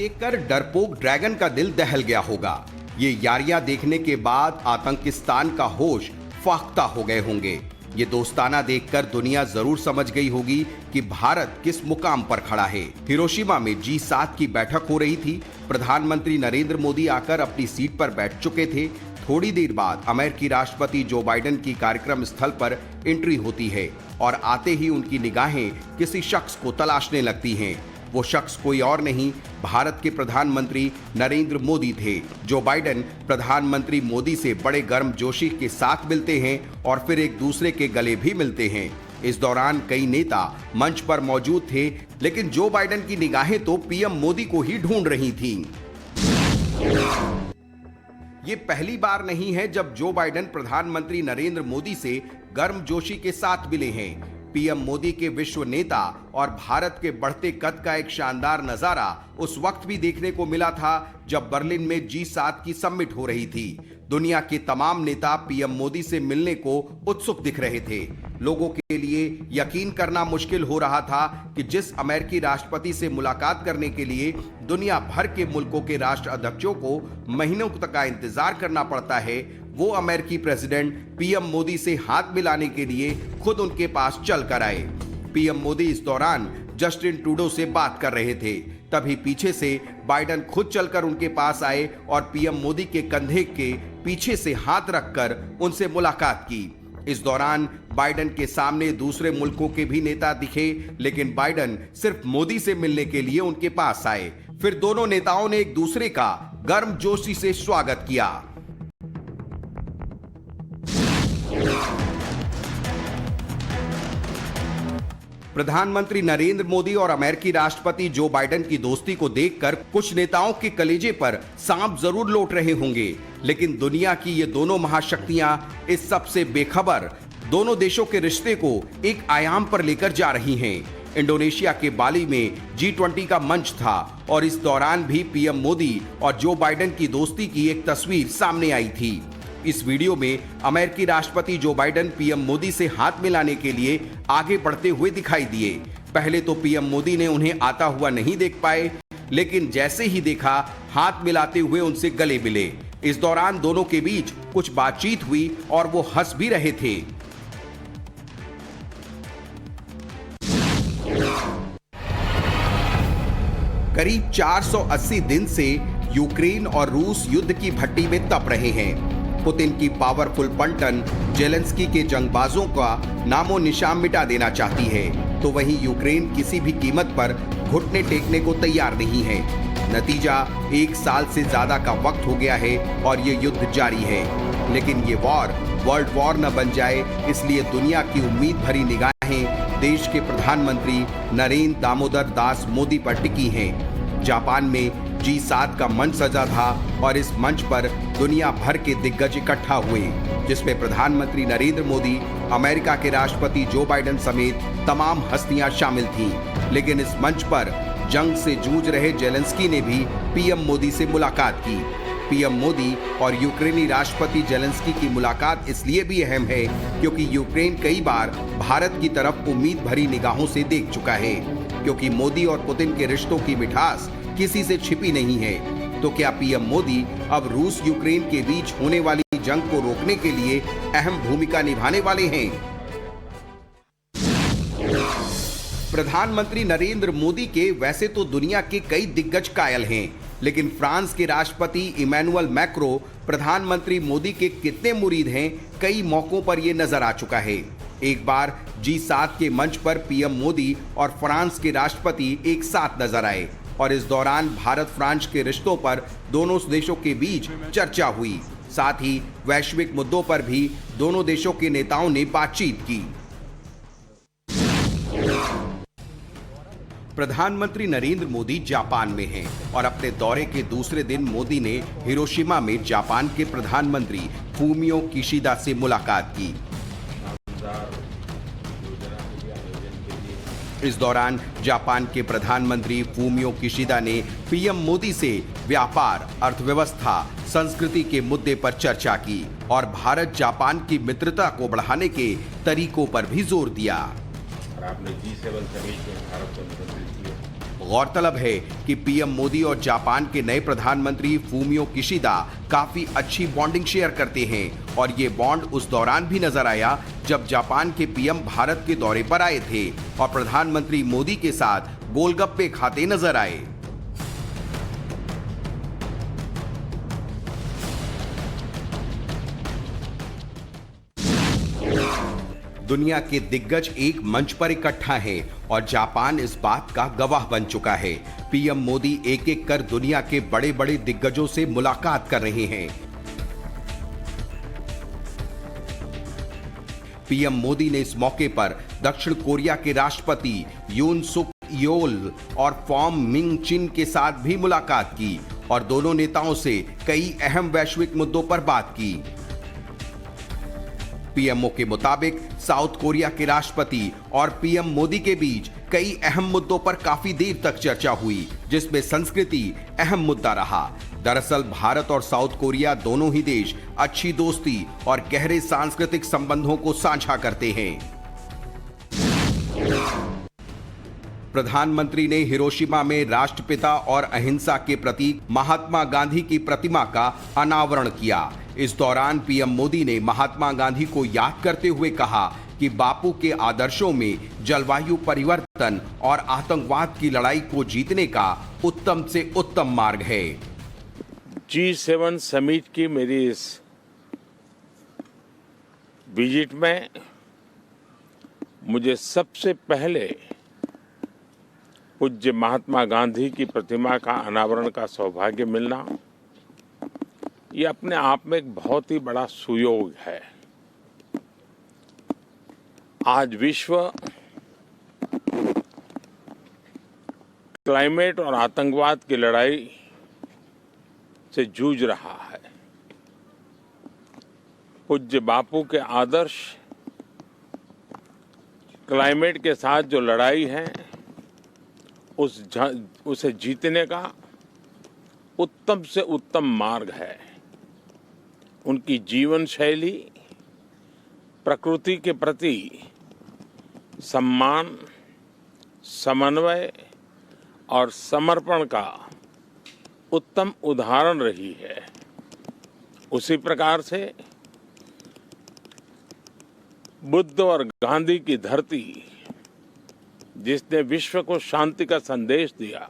देखकर डरपोक ड्रैगन का दिल दहल गया होगा। ये यारियां देखने के बाद आतंकिस्तान का होश फाख्ता हो गए होंगे। ये दोस्ताना देखकर दुनिया जरूर समझ गई होगी कि भारत किस मुकाम पर खड़ा है। हिरोशिमा में G7 की बैठक हो रही थी। प्रधानमंत्री नरेंद्र मोदी आकर अपनी सीट पर बैठ चुके थे। थोड़ी देर बाद अमेरिकी राष्ट्रपति जो बाइडेन की कार्यक्रम स्थल पर एंट्री होती है और आते ही उनकी निगाहें किसी शख्स को तलाशने लगती हैं। वो शख्स कोई और नहीं, भारत के प्रधानमंत्री नरेंद्र मोदी थे। जो बाइडेन प्रधानमंत्री मोदी से बड़े गर्मजोशी के साथ मिलते हैं और फिर एक दूसरे के गले भी मिलते हैं। इस दौरान कई नेता मंच पर मौजूद थे, लेकिन जो बाइडेन की निगाहें तो पीएम मोदी को ही ढूंढ रही थीं। ये पहली बार नहीं है जब जो बाइडेन प्रधानमंत्री नरेंद्र मोदी से गर्मजोशी के साथ मिले हैं। पीएम मोदी के विश्व नेता और भारत के बढ़ते कद का एक शानदार नजारा उस वक्त भी देखने को मिला था जब बर्लिन में G7 की समिट हो रही थी। दुनिया के तमाम नेता पीएम मोदी से मिलने को उत्सुक दिख रहे थे। लोगों के लिए यकीन करना मुश्किल हो रहा था कि जिस अमेरिकी राष्ट्रपति से मुलाकात करने के लिए दुनिया भर के मुल्कों के राष्ट्राध्यक्षों को महीनों तक का इंतजार करना पड़ता है, वो अमेरिकी प्रेसिडेंट पीएम मोदी से हाथ मिलाने के लिए खुद उनके पास चल कर आए। पीएम मोदी इस दौरान जस्टिन ट्रूडो से बात कर रहे थे। तभी पीछे से बाइडेन खुद चलकर उनके पास आए और पीएम मोदी के कंधे के पीछे से हाथ रखकर उनसे मुलाकात की। इस दौरान बाइडेन के सामने दूसरे मुल्कों के भी नेता दिखे, लेकिन बाइडेन सिर्फ मोदी से मिलने के लिए उनके पास आए। फिर दोनों नेताओं ने एक दूसरे का गर्मजोशी से स्वागत किया। प्रधानमंत्री नरेंद्र मोदी और अमेरिकी राष्ट्रपति जो बाइडेन की दोस्ती को देखकर कुछ नेताओं के कलेजे पर सांप जरूर लौट रहे होंगे, लेकिन दुनिया की ये दोनों महाशक्तियां इस सब से बेखबर दोनों देशों के रिश्ते को एक आयाम पर लेकर जा रही हैं। इंडोनेशिया के बाली में G20 का मंच था और इस दौरान भी पीएम मोदी और जो बाइडेन की दोस्ती की एक तस्वीर सामने आई थी। इस वीडियो में अमेरिकी राष्ट्रपति जो बाइडेन पीएम मोदी से हाथ मिलाने के लिए आगे बढ़ते हुए दिखाई दिए। पहले तो पीएम मोदी ने उन्हें आता हुआ नहीं देख पाए, लेकिन जैसे ही देखा हाथ मिलाते हुए उनसे गले मिले। इस दौरान दोनों के बीच कुछ बातचीत हुई और वो हंस भी रहे थे। करीब 480 दिन से यूक्रेन और रूस युद्ध की भट्टी में तप रहे हैं। पुतिन की पावरफुल पलटन जेलेंस्की के जंगबाजों का नामो निशान मिटा देना चाहती है, तो वहीं यूक्रेन किसी भी कीमत पर घुटने टेकने को तैयार नहीं है। नतीजा 1 साल से ज्यादा का वक्त हो गया है और ये युद्ध जारी है। लेकिन ये वॉर वर्ल्ड वॉर न बन जाए, इसलिए दुनिया की उम्मीद भरी निगाहें देश के प्रधानमंत्री नरेंद्र दामोदर दास मोदी पर टिकी हैं। जापान में G7 का मंच सजा था और इस मंच पर दुनिया भर के दिग्गज इकट्ठा हुए, जिसमें प्रधानमंत्री नरेंद्र मोदी, अमेरिका के राष्ट्रपति जो बाइडेन समेत तमाम हस्तियां शामिल थीं। लेकिन इस मंच पर जंग से जूझ रहे जेलेंस्की ने भी पीएम मोदी से मुलाकात की। पीएम मोदी और यूक्रेनी राष्ट्रपति जेलेंस्की की मुलाकात इसलिए भी अहम है क्योंकि यूक्रेन कई बार भारत की तरफ उम्मीद भरी निगाहों से देख चुका है, क्योंकि मोदी और पुतिन के रिश्तों की मिठास किसी से छिपी नहीं है। तो क्या पीएम मोदी अब रूस यूक्रेन के बीच होने वाली जंग को रोकने के लिए अहम भूमिका निभाने वाले हैं? प्रधानमंत्री नरेंद्र मोदी के वैसे तो दुनिया के कई दिग्गज कायल हैं, लेकिन फ्रांस के राष्ट्रपति इमैनुअल मैक्रो प्रधानमंत्री मोदी के कितने मुरीद हैं, कई मौकों पर यह नजर आ चुका है। एक बार G7 के मंच पर पीएम मोदी और फ्रांस के राष्ट्रपति एक साथ नजर आए और इस दौरान भारत फ्रांस के रिश्तों पर दोनों देशों के बीच चर्चा हुई। साथ ही वैश्विक मुद्दों पर भी दोनों देशों के नेताओं ने बातचीत की। प्रधानमंत्री नरेंद्र मोदी जापान में हैं और अपने दौरे के दूसरे दिन मोदी ने हिरोशिमा में जापान के प्रधानमंत्री फूमियो किशिदा से मुलाकात की। इस दौरान जापान के प्रधानमंत्री फूमियो किशिदा ने पीएम मोदी से व्यापार, अर्थव्यवस्था, संस्कृति के मुद्दे पर चर्चा की और भारत जापान की मित्रता को बढ़ाने के तरीकों पर भी जोर दिया। और आपने G7 समिट में भारत को निमंत्रित किया। गौरतलब है कि पीएम मोदी और जापान के नए प्रधानमंत्री फूमियो किशिदा काफी अच्छी बॉन्डिंग शेयर करते हैं और ये बॉन्ड उस दौरान भी नजर आया जब जापान के पीएम भारत के दौरे पर आए थे और प्रधानमंत्री मोदी के साथ गोलगप्पे खाते नजर आए। दुनिया के दिग्गज एक मंच पर इकट्ठा हैं और जापान इस बात का गवाह बन चुका है। पीएम मोदी एक एक कर दुनिया के बड़े बड़े दिग्गजों से मुलाकात कर रहे हैं। पीएम मोदी ने इस मौके पर दक्षिण कोरिया के राष्ट्रपति यून सुक योल और फॉर्म मिंग चिन के साथ भी मुलाकात की और दोनों नेताओं से कई अहम वैश्विक मुद्दों पर बात की। पीएमओ के मुताबिक साउथ कोरिया के राष्ट्रपति और पीएम मोदी के बीच कई अहम मुद्दों पर काफी देर तक चर्चा हुई, जिसमें संस्कृति अहम मुद्दा रहा। दरअसल भारत और साउथ कोरिया दोनों ही देश अच्छी दोस्ती और गहरे सांस्कृतिक संबंधों को साझा करते हैं। प्रधानमंत्री ने हिरोशिमा में राष्ट्रपिता और अहिंसा के प्रतीक महात्मा गांधी की प्रतिमा का अनावरण किया। इस दौरान पीएम मोदी ने महात्मा गांधी को याद करते हुए कहा कि बापू के आदर्शों में जलवायु परिवर्तन और आतंकवाद की लड़ाई को जीतने का उत्तम से उत्तम मार्ग है। G7 समिट की मेरी इस विजिट में मुझे सबसे पहले पूज्य महात्मा गांधी की प्रतिमा का अनावरण का सौभाग्य मिलना ये अपने आप में एक बहुत ही बड़ा सुयोग है। आज विश्व क्लाइमेट और आतंकवाद की लड़ाई से जूझ रहा है। पूज्य बापू के आदर्श क्लाइमेट के साथ जो लड़ाई है उसे जीतने का उत्तम से उत्तम मार्ग है। उनकी जीवन शैली प्रकृति के प्रति सम्मान, समन्वय और समर्पण का उत्तम उदाहरण रही है। उसी प्रकार से बुद्ध और गांधी की धरती जिसने विश्व को शांति का संदेश दिया,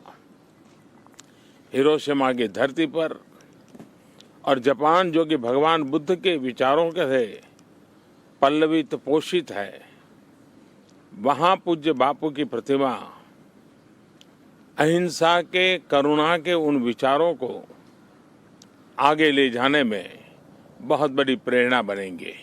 हिरोशिमा की धरती पर और जापान जो कि भगवान बुद्ध के विचारों के से पल्लवित पोषित है, वहाँ पूज्य बापू की प्रतिमा अहिंसा के, करुणा के उन विचारों को आगे ले जाने में बहुत बड़ी प्रेरणा बनेंगे।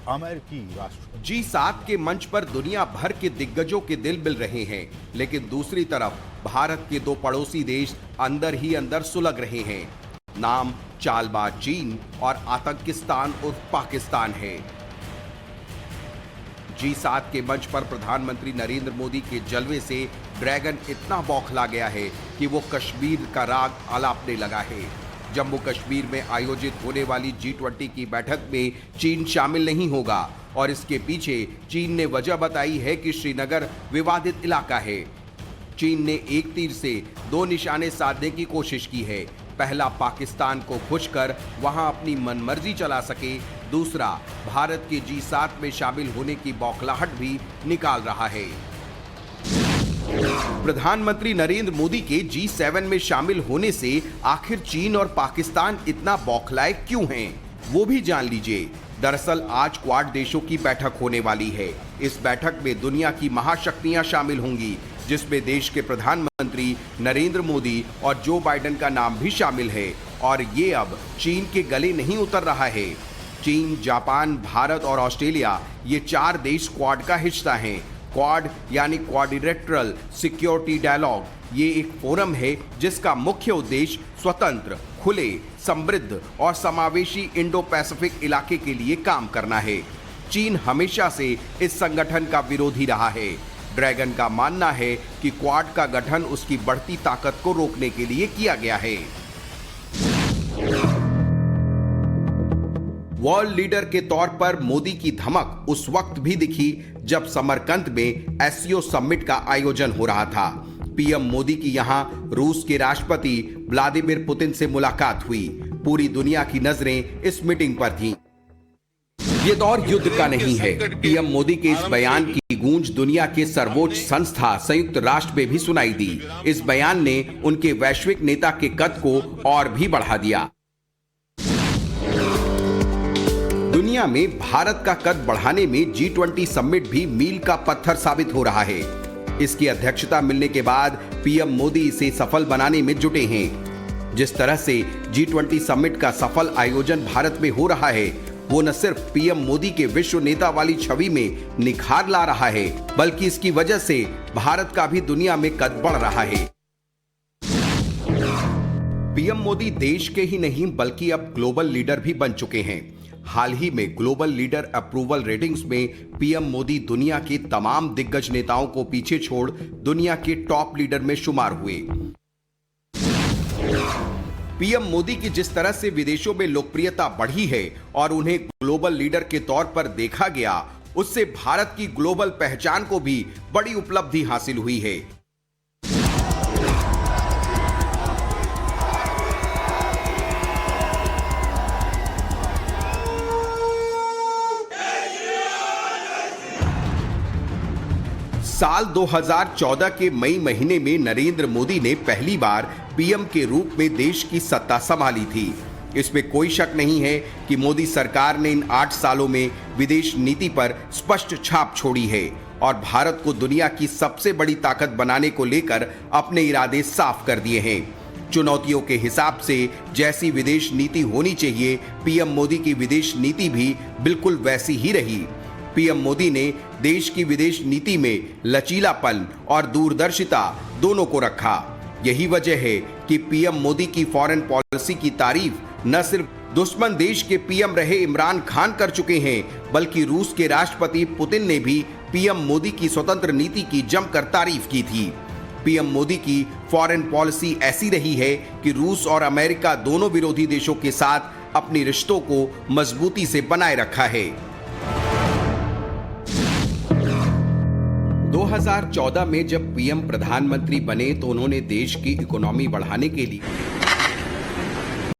अमेरिकी राष्ट्र G7 के मंच पर दुनिया भर के दिग्गजों के दिल मिल रहे हैं, लेकिन दूसरी तरफ भारत के दो पड़ोसी देश अंदर ही अंदर सुलग रहे हैं। नाम चालबाज चीन और आतंकिस्तान उर्फ पाकिस्तान है। G7 के मंच पर प्रधानमंत्री नरेंद्र मोदी के जलवे से ड्रैगन इतना बौखला गया है कि वो कश्मीर का राग आलापने लगा है। जम्मू कश्मीर में आयोजित होने वाली G20 की बैठक में चीन शामिल नहीं होगा और इसके पीछे चीन ने वजह बताई है कि श्रीनगर विवादित इलाका है। चीन ने एक तीर से दो निशाने साधने की कोशिश की है। पहला, पाकिस्तान को खुश कर वहां अपनी मनमर्जी चला सके, दूसरा भारत के G7 में शामिल होने की बौखलाहट भी निकाल रहा है। प्रधानमंत्री नरेंद्र मोदी के G7 में शामिल होने से आखिर चीन और पाकिस्तान इतना बौखलाए क्यों हैं, वो भी जान लीजिए। दरअसल आज क्वाड देशों की बैठक होने वाली है। इस बैठक में दुनिया की महाशक्तियां शामिल होंगी, जिसमें देश के प्रधानमंत्री नरेंद्र मोदी और जो बाइडेन का नाम भी शामिल है। और ये अब चीन के गले नहीं उतर रहा है। चीन, जापान, भारत और ऑस्ट्रेलिया ये चार देश क्वाड का हिस्सा हैं। क्वाड यानी क्वाड्रिलेटरल सिक्योरिटी डायलॉग, ये एक फोरम है जिसका मुख्य उद्देश्य स्वतंत्र, खुले, समृद्ध और समावेशी इंडो पैसिफिक इलाके के लिए काम करना है। चीन हमेशा से इस संगठन का विरोधी रहा है। ड्रैगन का मानना है कि क्वाड का गठन उसकी बढ़ती ताकत को रोकने के लिए किया गया है। वर्ल्ड लीडर के तौर पर मोदी की धमक उस वक्त भी दिखी जब समरकंद में एससीओ समिट का आयोजन हो रहा था। पीएम मोदी की यहां रूस के राष्ट्रपति व्लादिमीर पुतिन से मुलाकात हुई। पूरी दुनिया की नजरें इस मीटिंग पर थीं। ये दौर युद्ध का नहीं है। पीएम मोदी के इस बयान की गूंज दुनिया के सर्वोच्च संस्था संयुक्त राष्ट्र में भी सुनाई दी। इस बयान ने उनके वैश्विक नेता के कद को और भी बढ़ा दिया। दुनिया में भारत का कद बढ़ाने में G20 समिट भी मील का पत्थर साबित हो रहा है। इसकी अध्यक्षता मिलने के बाद पीएम मोदी इसे सफल बनाने में जुटे हैं। जिस तरह से G20 समिट का सफल आयोजन भारत में हो रहा है, वो न सिर्फ पीएम मोदी के विश्व नेता वाली छवि में निखार ला रहा है, बल्कि इसकी वजह से भारत का भी दुनिया में कद बढ़ रहा है। पीएम मोदी देश के ही नहीं बल्कि अब ग्लोबल लीडर भी बन चुके हैं। हाल ही में ग्लोबल लीडर अप्रूवल रेटिंग्स में पीएम मोदी दुनिया के तमाम दिग्गज नेताओं को पीछे छोड़ दुनिया के टॉप लीडर में शुमार हुए। पीएम मोदी की जिस तरह से विदेशों में लोकप्रियता बढ़ी है और उन्हें ग्लोबल लीडर के तौर पर देखा गया, उससे भारत की ग्लोबल पहचान को भी बड़ी उपलब्धि हासिल हुई है। साल 2014 के मई महीने में नरेंद्र मोदी ने पहली बार पीएम के रूप में देश की सत्ता संभाली थी। इसमें कोई शक नहीं है कि मोदी सरकार ने इन 8 सालों में विदेश नीति पर स्पष्ट छाप छोड़ी है और भारत को दुनिया की सबसे बड़ी ताकत बनाने को लेकर अपने इरादे साफ कर दिए हैं। चुनौतियों के हिसाब से जैसी विदेश नीति होनी चाहिए, पीएम मोदी की विदेश नीति भी बिल्कुल वैसी ही रही। पीएम मोदी ने देश की विदेश नीति में लचीलापन और दूरदर्शिता दोनों को रखा। यही वजह है कि पीएम मोदी की फॉरेन पॉलिसी की तारीफ न सिर्फ दुश्मन देश के पीएम रहे इमरान खान कर चुके हैं, बल्कि रूस के राष्ट्रपति पुतिन ने भी पीएम मोदी की स्वतंत्र नीति की जमकर तारीफ की थी। पीएम मोदी की फॉरेन पॉलिसी ऐसी रही है कि रूस और अमेरिका दोनों विरोधी देशों के साथ अपने रिश्तों को मजबूती से बनाए रखा है। 2014 में जब पीएम प्रधानमंत्री बने तो उन्होंने देश की इकोनॉमी बढ़ाने के लिए